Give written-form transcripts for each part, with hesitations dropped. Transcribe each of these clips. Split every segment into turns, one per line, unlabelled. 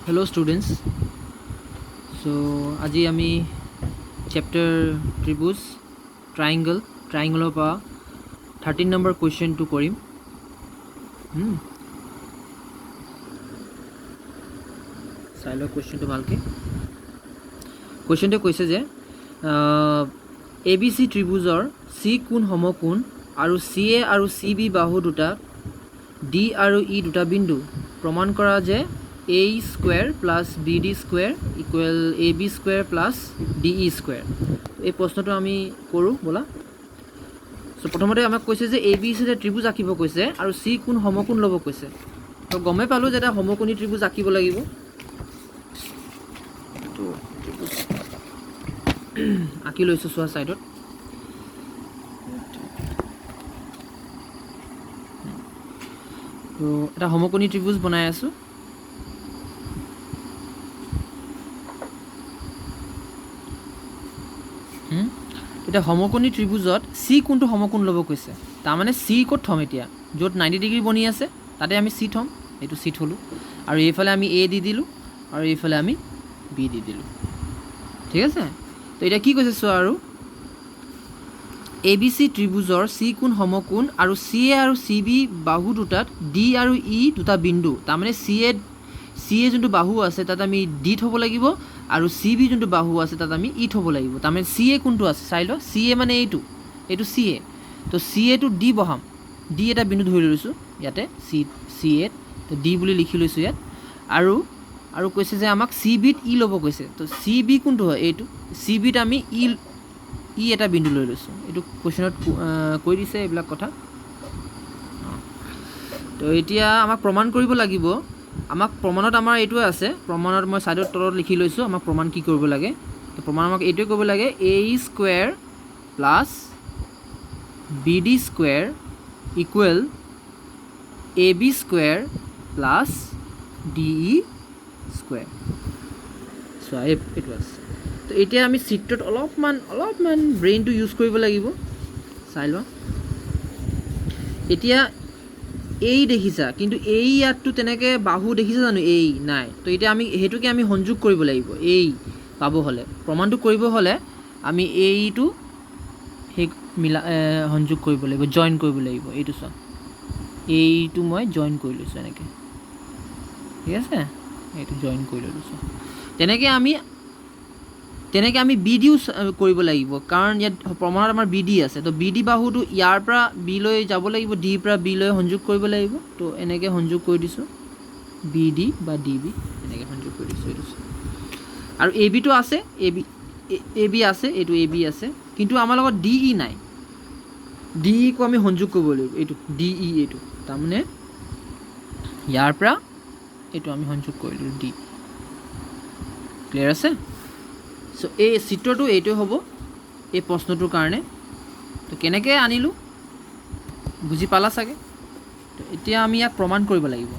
Hello students. So আজি আমি chapter tribus triangle পৰা 13 number question to কৰিম. চাইলো কোৱেশ্চনটো ভালকে. কোৱেশ্চনটো কৈছে যে ABC ত্ৰিভুজৰ C কোণ সমকোণ আৰু CA আৰু CB বাহু দুটা D আৰু E দুটা বিন্দু প্ৰমাণ কৰা যে a square plus bd square equal ab square plus de square. এই প্ৰশ্নটো আমি কৰোঁ বলা. সো প্ৰথমতে আমাক কৈছে যে ABC যে ত্ৰিভুজ আঁকিব কৈছে আৰু C কোণ সমকোণ ল'ব কৈছে. তো গমে পালো যে এটা সমকোণী ত্ৰিভুজ আঁকিব লাগিব. তো ত্ৰিভুজ আঁকি লৈছো সোয়া সাইডত. তো এটা সমকোণী ত্ৰিভুজ বনাই আছো. এটা সমকোণী ত্ৰিভুজত C কোণটো সমকোণ ল'ব কৈছে. তাৰ মানে C ক'ত থম এতিয়া, য'ত 90 ডিগ্ৰী বনি আছে তাতে আমি C থম. এইটো C থলো আৰু এইফালে আমি A দি দিলোঁ আৰু এইফালে আমি B দি দিলোঁ. ঠিক আছে. তো এতিয়া কি কৈছে চোৱা, আৰু ABC ত্ৰিভুজৰ C কোণ সমকোণ আৰু CA আৰু CB বাহু দুটাত D আৰু E দুটা বিন্দু. তাৰমানে CA যোনটো বাহু আছে তাত আমি D থ'ব লাগিব আৰু CB যোনটো বাহু আছে তাত আমি E থ'ব লাগিব. তাৰমানে CA কোনটো আছে চাই ল. CA মানে এইটো CA. তো CA টো D বহাম. D এটা বিন্দু ধৰি লৈছোঁ ইয়াতে CA. তো D বুলি লিখি লৈছোঁ ইয়াত. আৰু কৈছে যে আমাক CBত E ল'ব কৈছে. তো CB কোনটো হয়, এইটো CBত আমি E এটা বিন্দু লৈ লৈছোঁ. এইটো কুৱেশ্যনত কৈ দিছে এইবিলাক কথা. তো এতিয়া আমাক প্ৰমাণ কৰিব লাগিব. আমাক প্ৰমাণত আমাৰ এইটোৱে আছে. প্ৰমাণত মই ছাইডৰ তলত লিখি লৈছোঁ আমাক প্ৰমাণ কি কৰিব লাগে. তো প্ৰমাণ আমাক এইটোৱে কৰিব লাগে, a square plus bd square equal ab square plus de square. চোৱা এইটো আছে. তো এতিয়া আমি চিত্ৰত অলপমান ব্ৰেইনটো ইউজ কৰিব লাগিব. চাই লোৱা. এতিয়া এই দেখিছা, কিন্তু এই ইয়াততো তেনেকৈ বাহু দেখিছা জানো? এই নাই. তো এতিয়া আমি সেইটোকে আমি সংযোগ কৰিব লাগিব. এই পাব হ'লে, প্ৰমাণটো কৰিব হ'লে আমি এইটো সেই সংযোগ কৰিব লাগিব, জইন কৰিব লাগিব. এইটো চোৱা, এইটো মই জইন কৰি লৈছোঁ এনেকৈ. ঠিক আছে, এইটো জইন কৰি লৈছোঁ চোৱা. তেনেকৈ আমি বি ডিও কৰিব লাগিব, কাৰণ ইয়াত প্ৰমাণত আমাৰ বি ডি আছে. তো বি ডি বাহুটো ইয়াৰ পৰা বি লৈ যাব লাগিব, ডিৰ পৰা বি লৈ সংযোগ কৰিব লাগিব. তো এনেকৈ সংযোগ কৰি দিছোঁ, বি ডি বা ডি বি এনেকৈ সংযোগ কৰি দিছোঁ. এইটো আৰু এ বিটো আছে, এ বি আছে, এইটো এ বি আছে, কিন্তু আমাৰ লগত ডি ই নাই. ডি ইকো আমি সংযোগ কৰিব লাগিব. এইটো ডি ই, এইটো তাৰমানে ইয়াৰ পৰা এইটো আমি সংযোগ কৰিলোঁ ডি. ক্লিয়াৰ আছে? চ' এই চিত্ৰটো এইটোৱে হ'ব এই প্ৰশ্নটোৰ কাৰণে. তো কেনেকৈ আনিলোঁ বুজি পালা চাগে. তো এতিয়া আমি ইয়াক প্ৰমাণ কৰিব লাগিব.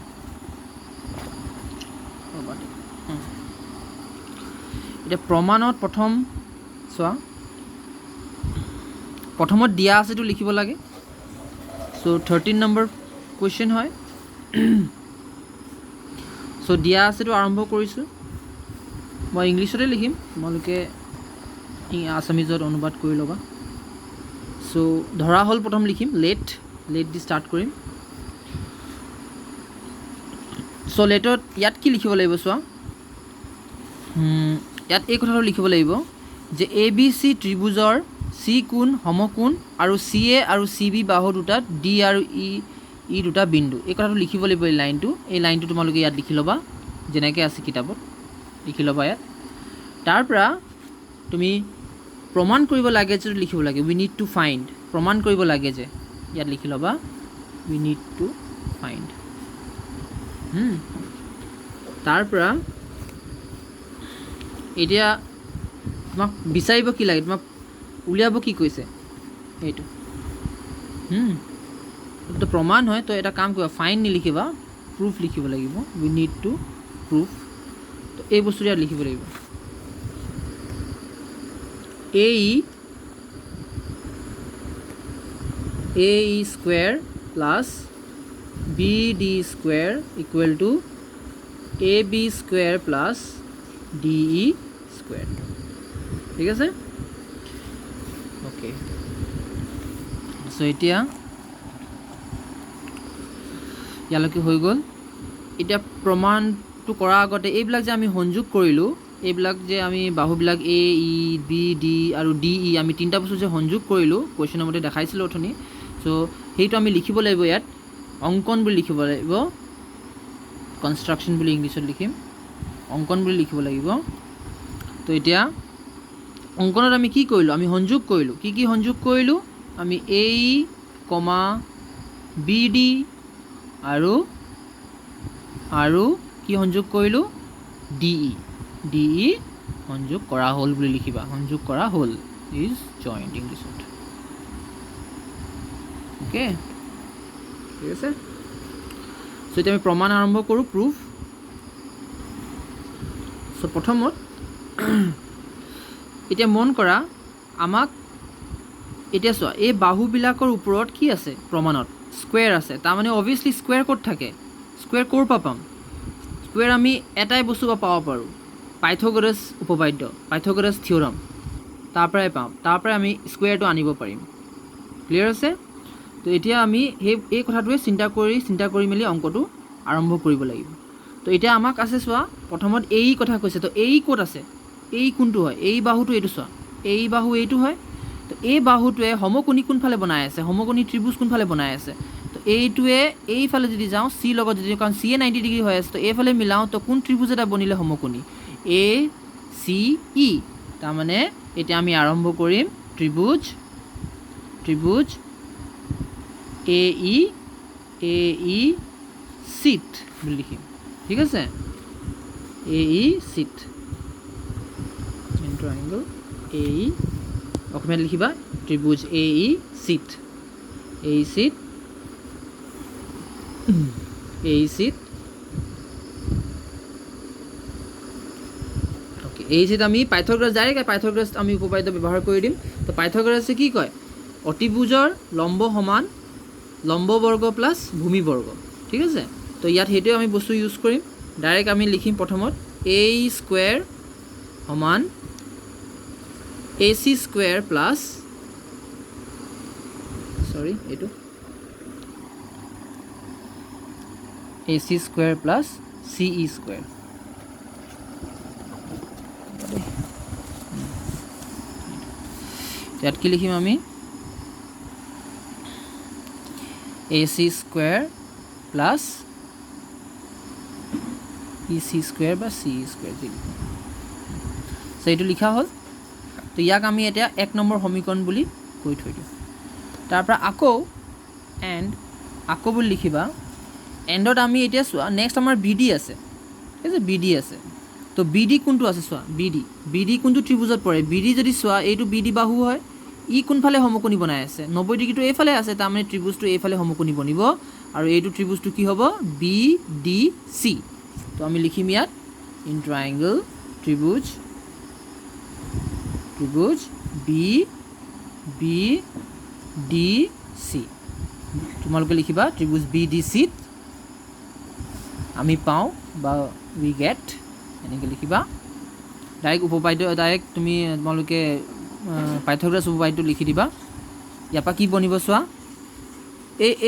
এতিয়া প্ৰমাণত প্ৰথম চোৱা, প্ৰথমত দিয়া আছে এইটো লিখিব লাগে. চ' 13 নম্বৰ কুৱেশ্যন হয়. চ' দিয়া আছেতো আৰম্ভ কৰিছোঁ. মই ইংলিছতে লিখিম, তোমালোকে আছামিজত অনুবাদ কৰি ল'বা. চ' ধৰা হ'ল প্ৰথম লিখিম, লেট দি ষ্টাৰ্ট কৰিম. চ' লেটত ইয়াত কি লিখিব লাগিব চোৱা. ইয়াত এই কথাটো লিখিব লাগিব যে এ বি চি ত্ৰিভুজৰ চি কোণ সমকোণ আৰু চি এ আৰু চি বি বাহু দুটাত ডি আৰু ই দুটা বিন্দু. এই কথাটো লিখিব লাগিব. এই লাইনটো তোমালোকে ইয়াত লিখি ল'বা, যেনেকৈ আছে কিতাপত লিখি ল'বা ইয়াত. তাৰপৰা তুমি প্ৰমাণ কৰিব লাগে যে লিখিব লাগে, উই নিড টু ফাইণ্ড. প্ৰমাণ কৰিব লাগে যে ইয়াত লিখি ল'বা, উই নিড টু ফাইণ্ড. তাৰপৰা এতিয়া তোমাক বিচাৰিব কি লাগে, তোমাক উলিয়াব কি কৈছে, এইটো এইটো প্ৰমাণ হয়. তো এটা কাম কৰিবা, ফাইণ্ড নিলিখিবা, প্ৰুফ লিখিব লাগিব. We need to proof. তো এই বস্তুটো ইয়াত লিখিব লাগিব, A square plus B D square equal to AB square plus DE square ঠিক আছে ওকে সো এতিয়া ইয়ালৈকে হৈ গ'ল এতিয়া প্ৰমাণটো কৰাৰ আগতে এইবিলাক যে আমি সংযোগ কৰিলোঁ এইবিলাক যে আমি বাহুবিলাক A E B D আৰু D E আমি তিনিটা বস্তু যে সংযোগ কৰিলোঁ কুৱেশ্যনৰ মতে দেখাইছিলোঁ অথনি সো সেইটো আমি লিখিব লাগিব ইয়াত অংকন বুলি লিখিব লাগিব কনষ্ট্ৰাকশ্যন বুলি ইংলিছত লিখিম অংকন বুলি লিখিব লাগিব তো এতিয়া অংকনত আমি কি কৰিলোঁ আমি সংযোগ কৰিলোঁ কি সংযোগ কৰিলোঁ আমি AE, BD আৰু কি সংযোগ কৰিলোঁ DE সংযোগ কৰা হ'ল বুলি লিখিবা সংযোগ কৰা হ'ল ইজ জইণ্ট ইংলিছত ওকে ঠিক আছে সো এতিয়া আমি প্ৰমাণ আৰম্ভ কৰোঁ প্ৰুফ সো প্ৰথমত এতিয়া মন কৰা আমাক এতিয়া চোৱা এই বাহুবিলাকৰ ওপৰত কি আছে প্ৰমাণত স্কুৱেৰ আছে তাৰমানে অবভিয়াছলি স্কুৱেৰ ক'ত থাকে স্কুৱেৰ ক'ৰ পৰা পাম স্কুৱেৰ আমি এটাই বস্তু পাব পাৰোঁ পাইথাগোৰাছ উপপাদ্য পাইথাগোৰাছ থিয়ৰম তাৰ পৰাই পাম তাৰ পৰাই আমি স্কুৱেৰটো আনিব পাৰিম ক্লিয়াৰ আছে তো এতিয়া আমি এই কথাটোৱে চিন্তা কৰি মেলি অংকটো আৰম্ভ কৰিব লাগিব তো এতিয়া আমাক আছে চোৱা প্ৰথমত এই কথা কৈছে তো এই ক'ত আছে এই কোনটো হয় এই বাহুটো এইটো চোৱা এই বাহু এইটো হয় তো এই বাহুটোৱে সমকোণী কোনফালে বনাই আছে সমকোণী ত্ৰিভুজ কোনফালে বনাই আছে তো এইটোৱে এইফালে যদি যাওঁ চি লগত যদি কাৰণ চি 90 ডিগ্ৰী হৈ আছে তো এইফালে মিলাওঁ তো কোন ত্ৰিভুজ এটা বনিলে সমকোণী ACE তাৰমানে এতিয়া আমি আৰম্ভ কৰিম ত্ৰিভুজ AE চিট বুলি লিখিম ঠিক আছে AE চিট ট্ৰায়াঙ্গল AE অসমীয়াত লিখিবা ত্ৰিভুজ AE চিট ওকে এই চিট আমি পাইথাগোৰাছ ডাইৰেক্ট পাইথাগোৰাছ আমি উপপাদ্য ব্যৱহাৰ কৰি দিম তো পাইথাগোৰাছে কি কয় অতিভুজৰ লম্ব সমান লম্ব বৰ্গ প্লাছ ভূমি বৰ্গ ঠিক আছে তো ইয়াত সেইটোৱে আমি বস্তু ইউজ কৰিম ডাইৰেক্ট আমি লিখিম প্ৰথমত A স্কুৱেৰ সমান AC স্কুৱেৰ প্লাছ এইটো AC square plus CE square ইয়াত কি লিখিম আমি AC square plus EC square বা CE স্কুৱেৰ যি লিখিম সো এইটো লিখা হ'ল তো ইয়াক আমি এতিয়া 1 নম্বৰ সমীকৰণ বুলি কৈ থৈ দিওঁ তাৰপৰা আকৌ বুলি লিখিবা এণ্ডত আমি এতিয়া চোৱা নেক্সট আমাৰ BD আছে ঠিক আছে BD আছে তো BD কোনটো আছে চোৱা BD কোনটো ত্ৰিভুজত পৰে BD যদি চোৱা এইটো BD বাহু হয় ই কোনফালে সমকোণী বনাই আছে 90 ডিগ্ৰীটো এইফালে আছে তাৰমানে ত্ৰিভুজটো এইফালে সমকোণী বনিব আৰু এইটো ত্ৰিভুজটো কি হ'ব BDC তো আমি লিখিম ইয়াত ইন ট্ৰায়াঙ্গল ত্ৰিভুজ BDC তোমালোকে লিখিবা ত্ৰিভুজ BDC আমি পাওঁ বা উই গেট এনেকৈ লিখিবা ডাইৰেক্ট উপপাদ্য ডাইৰেক্ট তোমালোকে পাইথাগোৰাছ উপপাদ্যটো লিখি দিবা ইয়াৰ পৰা কি বনিব চোৱা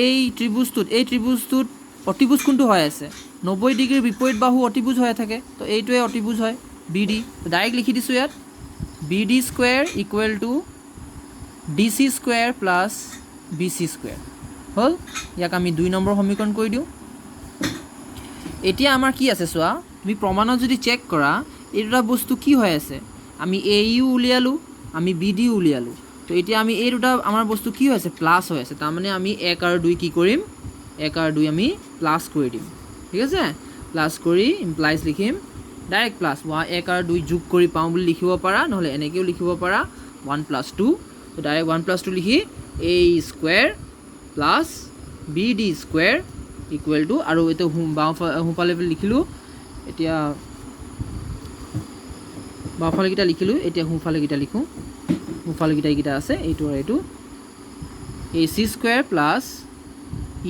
এই ত্ৰিভুজটোত অতিভুজ কোনটো হৈ আছে 90 ডিগ্ৰীৰ বিপৰীত বাহু অতিভুজ হৈ থাকে তো এইটোৱে অতিভুজ হয় BD ডাইৰেক্ট লিখি দিছোঁ ইয়াত BD square equal two DC square plus BC square হ'ল ইয়াক আমি 2 নম্বৰ সমীকৰণ কৰি দিওঁ এতিয়া আমাৰ কি আছে চোৱা তুমি প্ৰমাণত যদি চেক কৰা এই দুটা বস্তু কি হৈ আছে আমি AE উলিয়ালোঁ আমি BD উলিয়ালোঁ তো এতিয়া আমি এই দুটা আমাৰ বস্তু কি হৈ আছে প্লাছ হৈ আছে তাৰমানে আমি 1 আৰু 2 কি কৰিম 1 আৰু 2 আমি প্লাছ কৰি দিম ঠিক আছে প্লাছ কৰি ইমপ্লাইজ লিখিম ডাইৰেক্ট প্লাছ 1 আৰু 2 যোগ কৰি পাওঁ বুলি লিখিব পাৰা নহ'লে এনেকৈও লিখিব পাৰা 1 + 2 তো ডাইৰেক্ট 1 + 2 লিখি A square plus BD square equal two আৰু এইটো সোঁফালে লিখিলোঁ এতিয়া বাওঁফালেকেইটা লিখিলোঁ এতিয়া সোঁফালেকেইটা লিখোঁ সোঁফালেকেইটা আছে এইটো আৰু এইটো AC square plus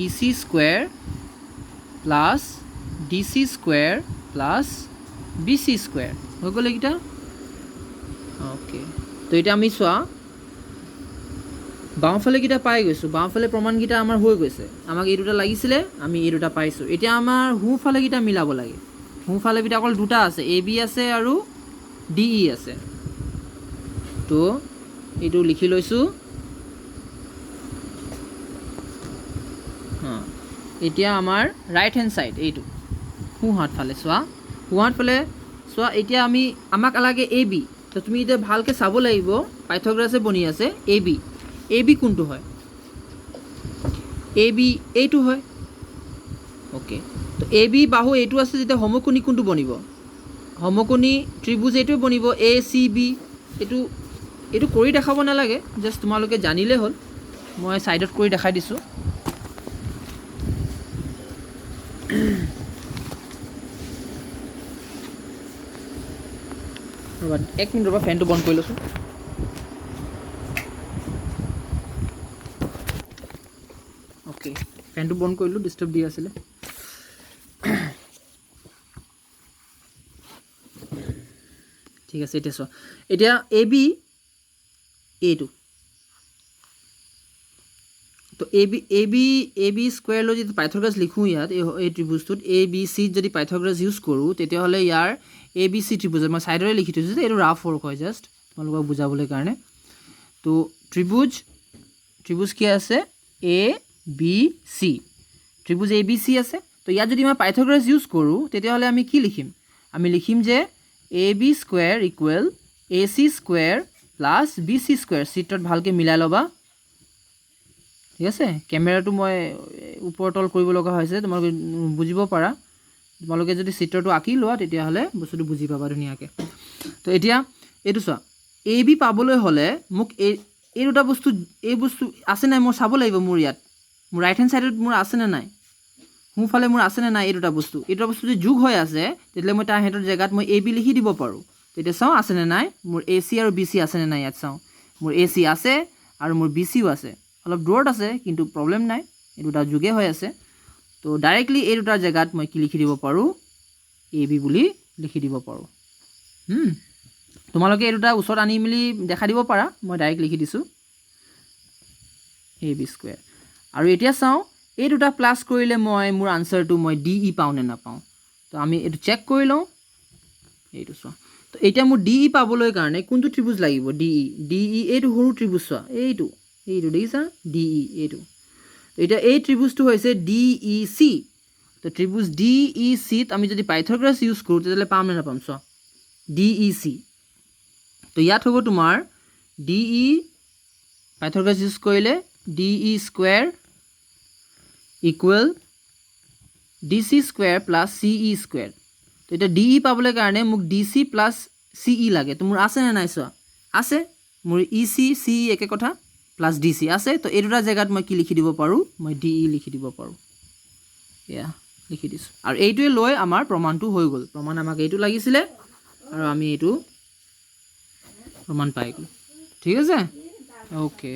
EC square plus DC square plus B C square হৈ গ'ল এইকেইটা অ'কে তো এতিয়া আমি চোৱা বাওঁফালেকেইটা পাই গৈছোঁ বাওঁফালে প্ৰমাণকেইটা আমাৰ হৈ গৈছে আমাক এই দুটা লাগিছিলে আমি এই দুটা পাইছোঁ এতিয়া আমাৰ সোঁফালেকেইটা মিলাব লাগে সোঁফালেকেইটা অকল দুটা আছে এ বি আছে আৰু ডি ই আছে তো এইটো লিখি লৈছোঁ এতিয়া আমাৰ ৰাইট হেণ্ড ছাইড এইটো সোঁহাত ফালে চোৱা এতিয়া আমাক লাগে এ বি তো তুমি এতিয়া ভালকৈ চাব লাগিব পাইথাগোৰাছে বনি আছে এ বি কোনটো হয় এ বি এইটো হয় অ'কে তো এ বি বাহু এইটো আছে যেতিয়া সমকোণী কোনটো বনিব সমকোণী ত্ৰিভুজ এইটোৱে বনিব এ চি বি এইটো কৰি দেখাব নালাগে জাষ্ট তোমালোকে জানিলেই হ'ল মই ছাইডত কৰি দেখাই দিছোঁ ৰ'বা 1 মিনিট ৰ'বা ফেনটো বন্ধ কৰি লৈছোঁ অ'কে ফেনটো বন্ধ কৰিলোঁ ডিষ্টাৰ্ব দি আছিলে ঠিক আছে এতিয়া চোৱা এতিয়া এ বি এইটো তো এ বি স্কুৱেৰ লৈ যদি পাইথাগোৰাছ লিখোঁ ইয়াত এই ত্ৰিভুজটোত এ বি চিত যদি পাইথাগোৰাছ ইউজ কৰোঁ তেতিয়াহ'লে ইয়াৰ এ বি চি ত্ৰিভুজ মই ছাইডৰে লিখি থৈছোঁ যে এইটো ৰাফ ৱৰ্ক হয় জাষ্ট তোমালোকক বুজাবলৈ কাৰণে তো ত্ৰিভুজ কি আছে A B C ত্ৰিভুজ A B C আছে তো ইয়াত যদি মই পাইথাগোৰাছ ইউজ কৰোঁ তেতিয়াহ'লে আমি কি লিখিম আমি লিখিম যে A B square equal A C square plus B C square চিত্ৰত ভালকৈ মিলাই ল'বা ঠিক আছে কেমেৰাটো মই ওপৰ তল কৰিব লগা হৈছে তোমালোকে বুজিব পাৰা তোমালোকে যদি চিত্ৰটো আঁকি লোৱা তেতিয়াহ'লে বস্তুটো বুজি পাবা ধুনীয়াকৈ তো এতিয়া এইটো চোৱা এ বি পাবলৈ হ'লে মোক এই দুটা বস্তু আছে নাই মই চাব লাগিব মোৰ ইয়াত মোৰ ৰাইট হেণ্ড ছাইডত মোৰ আছেনে নাই সোঁফালে মোৰ আছেনে নাই এই দুটা বস্তু যদি যোগ হৈ আছে তেতিয়াহ'লে মই তাৰ সিহঁতৰ জেগাত মই এ বি লিখি দিব পাৰোঁ তেতিয়া চাওঁ আছেনে নাই মোৰ এ চি আৰু বি চি আছেনে নাই ইয়াত চাওঁ মোৰ এ চি আছে আৰু মোৰ বি চিও আছে অলপ দূৰত আছে কিন্তু প্ৰব্লেম নাই এই দুটা যোগে হৈ আছে তো ডাইৰেক্টলি এই দুটাৰ জেগাত মই কি লিখি দিব পাৰোঁ এ বি বুলি লিখি দিব পাৰোঁ তোমালোকে এই দুটা ওচৰত আনি মেলি দেখাই দিব পাৰা মই ডাইৰেক্ট লিখি দিছোঁ এ বি স্কুৱেৰ আৰু এতিয়া চাওঁ এই দুটা প্লাছ কৰিলে মই মোৰ আনচাৰটো মই ডি ই পাওঁ নে নাপাওঁ তো আমি এইটো চেক কৰি লওঁ এইটো চোৱা তো এতিয়া মোৰ ডি ই পাবলৈ কাৰণে কোনটো ত্ৰিভুজ লাগিব ডি ই এইটো সৰু ত্ৰিভুজ চোৱা এইটো দেখিছা ডি ই এইটো এতিয়া এই ত্ৰিভুজটো হৈছে ডি ই চি তো ত্ৰিভুজ ডি ই চিত আমি যদি পাইথাগোৰাছ ইউজ কৰোঁ তেতিয়াহ'লে পাম নে নাপাম চোৱা ডি ই চি তো ইয়াত হ'ব তোমাৰ ডি ই পাইথাগোৰাছ ইউজ কৰিলে D E square equal D C square plus C E square তো এতিয়া ডি ই পাবলৈ কাৰণে মোক D C plus C E লাগে তো মোৰ আছেনে নাই চোৱা আছে মোৰ ই চি চি ই একে কথা প্লাছ ডি চি আছে তো এই দুটা জেগাত মই কি লিখি দিব পাৰোঁ মই ডি ই লিখি দিব পাৰোঁ এয়া লিখি দিছোঁ আৰু এইটোৱে লৈ আমাৰ প্ৰমাণটো হৈ গ'ল প্ৰমাণ আমাক এইটো লাগিছিলে আৰু আমি এইটো প্ৰমাণ পাই গ'লোঁ ঠিক আছে অ'কে